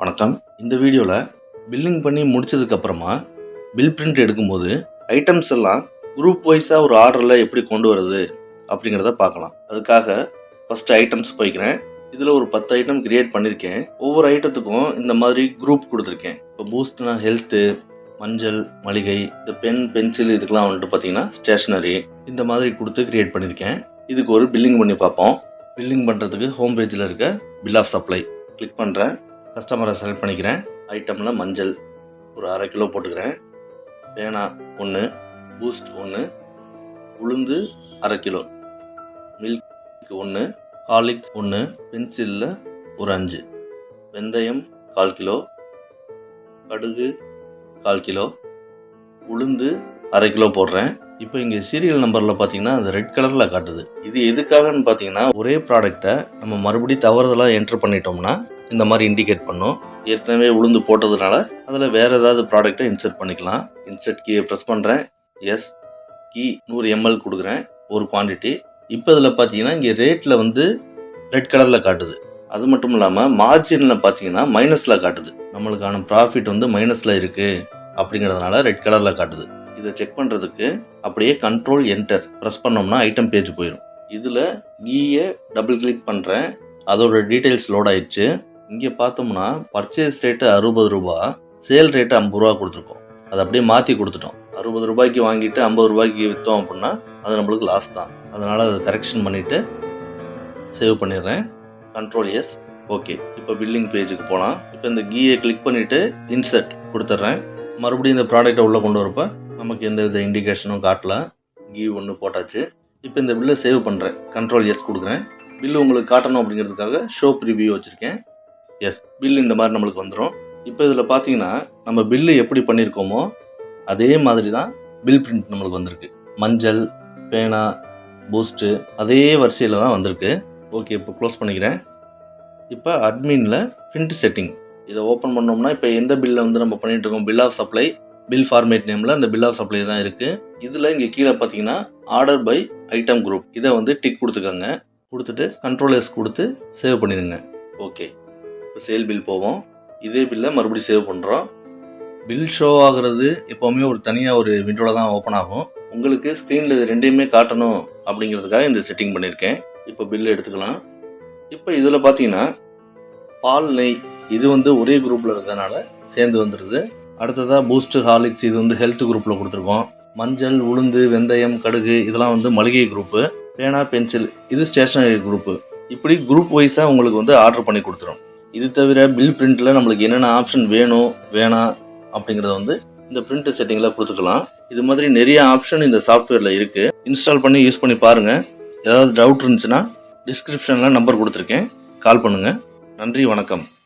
வணக்கம். இந்த வீடியோவில் பில்லிங் பண்ணி முடிச்சதுக்கப்புறமா பில் பிரிண்ட் எடுக்கும்போது ஐட்டம்ஸ் எல்லாம் குரூப் வைஸாக ஒரு ஆர்டரில் எப்படி கொண்டு வருது அப்படிங்கிறத பார்க்கலாம். அதுக்காக ஃபஸ்ட்டு ஐட்டம்ஸ் போய்க்கிறேன். இதில் ஒரு 10 ஐட்டம் கிரியேட் பண்ணியிருக்கேன். ஒவ்வொரு ஐட்டத்துக்கும் இந்த மாதிரி குரூப் கொடுத்துருக்கேன். இப்போ பூஸ்ட்னா ஹெல்த்து, மஞ்சள், மளிகை, இந்த பென், பென்சில் இதுக்கெலாம் வந்துட்டு பார்த்தீங்கன்னா ஸ்டேஷ்னரி இந்த மாதிரி கொடுத்து கிரியேட் பண்ணியிருக்கேன். இதுக்கு ஒரு பில்லிங் பண்ணி பார்ப்போம். பில்லிங் பண்ணுறதுக்கு ஹோம் பேஜில் இருக்க பில் ஆஃப் சப்ளை கிளிக் பண்ணுறேன். கஸ்டமரை செலக்ட் பண்ணிக்கிறேன். ஐட்டமில் மஞ்சள் ஒரு 1/2 கிலோ போட்டுக்கிறேன். பேனா 1, பூஸ்ட் 1, உளுந்து 1/2 கிலோ, மில்க் 1, ஹார்லிக்ஸ் 1, பென்சிலில் ஒரு 5, வெந்தயம் 1/4 கிலோ, கடுகு 1/4 கிலோ, உளுந்து 1/2 கிலோ போடுறேன். இப்போ இங்கே சீரியல் நம்பரில் பார்த்தீங்கன்னா அது ரெட் கலரில் காட்டுது. இது எதுக்காகன்னு பார்த்தீங்கன்னா ஒரே ப்ராடக்டை நம்ம மறுபடியும் தவறுதலாக என்ட்ரு பண்ணிட்டோம்னா இந்த மாதிரி இண்டிகேட் பண்ணும். ஏற்கனவே உளுந்து போட்டதுனால அதில் வேறு ஏதாவது ப்ராடக்டை இன்சர்ட் பண்ணிக்கலாம். இன்சர்ட் கீயை ப்ரெஸ் பண்ணுறேன். எஸ் கீ 100 ml கொடுக்குறேன், ஒரு குவான்டிட்டி. இப்போ இதில் பார்த்தீங்கன்னா இங்கே ரேட்டில் வந்து ரெட் கலரில் காட்டுது. அது மட்டும் இல்லாமல் மார்ஜினில் பார்த்தீங்கன்னா மைனஸில் காட்டுது. நம்மளுக்கான ப்ராஃபிட் வந்து மைனஸில் இருக்குது அப்படிங்கிறதுனால ரெட் கலரில் காட்டுது. இதை செக் பண்ணுறதுக்கு அப்படியே கண்ட்ரோல் என்டர் ப்ரெஸ் பண்ணோம்னா ஐட்டம் பேஜ் போயிடும். இதில் கீயை டபுள் கிளிக் பண்ணுறேன். அதோட டீட்டெயில்ஸ் லோட் ஆயிடுச்சு. இங்கே பார்த்தோம்னா பர்ச்சேஸ் ரேட்டு 60 ரூபா, சேல் ரேட்டு 50 ரூபா கொடுத்துருக்கோம். அதை அப்படியே மாற்றி கொடுத்துட்டோம். 60 ரூபாய்க்கு வாங்கிட்டு 50 ரூபாய்க்கு விற்றோம் அப்படின்னா அது நம்மளுக்கு லாஸ் தான். அதனால் அதை கரெக்ஷன் பண்ணிவிட்டு சேவ் பண்ணிடுறேன். Control S, okay. இப்போ பில்லிங் பேஜுக்கு போகலாம். இப்போ இந்த கீயை கிளிக் பண்ணிவிட்டு இன்சர்ட் கொடுத்துட்றேன். மறுபடியும் இந்த ப்ராடக்டை உள்ளே கொண்டு வரப்போ நமக்கு எந்த வித இண்டிகேஷனும் காட்டல. கீ 1 போட்டாச்சு. இப்போ இந்த பில்லை சேவ் பண்ணுறேன். கண்ட்ரோல் எஸ் கொடுக்குறேன். பில்லு உங்களுக்கு காட்டணும் அப்படிங்கிறதுக்காக ஷோ ப்ரிவியூ வச்சுருக்கேன். எஸ், பில் இந்த மாதிரி நம்மளுக்கு வந்துடும். இப்போ இதில் பார்த்தீங்கன்னா நம்ம பில்லு எப்படி பண்ணியிருக்கோமோ அதே மாதிரி தான் பில் பிரிண்ட் நம்மளுக்கு வந்திருக்கு. மஞ்சள், பேனா, பூஸ்ட்டு அதே வரிசையில் தான் வந்திருக்கு. ஓகே, இப்போ க்ளோஸ் பண்ணிக்கிறேன். இப்போ அட்மினில் பிரிண்ட் செட்டிங் இதை ஓப்பன் பண்ணோம்னா இப்போ எந்த பில்லை வந்து நம்ம பண்ணிகிட்டு இருக்கோம், bill of supply, bill format நேமில் அந்த பில் ஆஃப் சப்ளை தான் இருக்குது. இதில் இங்கே கீழே பார்த்தீங்கன்னா ஆர்டர் பை ஐட்டம் குரூப் இதை வந்து டிக் கொடுத்துக்கோங்க. கொடுத்துட்டு கண்ட்ரோல் எஸ் கொடுத்து சேவ் பண்ணிடுங்க. ஓகே, இப்போ சேல் பில் போவோம். இதே பில்லை மறுபடியும் சேவ் பண்ணுறோம். பில் ஷோ ஆகிறது எப்போவுமே ஒரு தனியாக ஒரு விண்டோவில் தான் ஓப்பன் ஆகும். உங்களுக்கு ஸ்க்ரீனில் இது ரெண்டையுமே காட்டணும் அப்படிங்கிறதுக்காக இந்த செட்டிங் பண்ணியிருக்கேன். இப்போ பில்லு எடுத்துக்கலாம். இப்போ இதில் பார்த்தீங்கன்னா பால், நெய் இது வந்து ஒரே குரூப்பில் இருக்கிறதுனால சேர்ந்து வந்துடுது. அடுத்ததாக பூஸ்ட்டு, ஹார்லிக்ஸ் இது வந்து ஹெல்த் குரூப்பில் கொடுத்துருக்கோம். மஞ்சள், உளுந்து, வெந்தயம், கடுகு இதெல்லாம் வந்து மளிகை குரூப்பு. பேனா, பென்சில் இது ஸ்டேஷ்னரி குரூப்பு. இப்படி குரூப் வைஸாக உங்களுக்கு வந்து ஆர்டர் பண்ணி கொடுத்துரும். இது தவிர பில் பிரிண்ட்டில் நம்மளுக்கு என்னென்ன ஆப்ஷன் வேணும் வேணாம் அப்படிங்கிறத வந்து இந்த பிரிண்ட் செட்டிங்கில் கொடுத்துக்கலாம். இது மாதிரி நிறைய ஆப்ஷன் இந்த சாஃப்ட்வேரில் இருக்குது. இன்ஸ்டால் பண்ணி யூஸ் பண்ணி பாருங்கள். ஏதாவது டவுட் இருந்துச்சுன்னா டிஸ்கிரிப்ஷனில் நம்பர் கொடுத்துருக்கேன், கால் பண்ணுங்கள். நன்றி, வணக்கம்.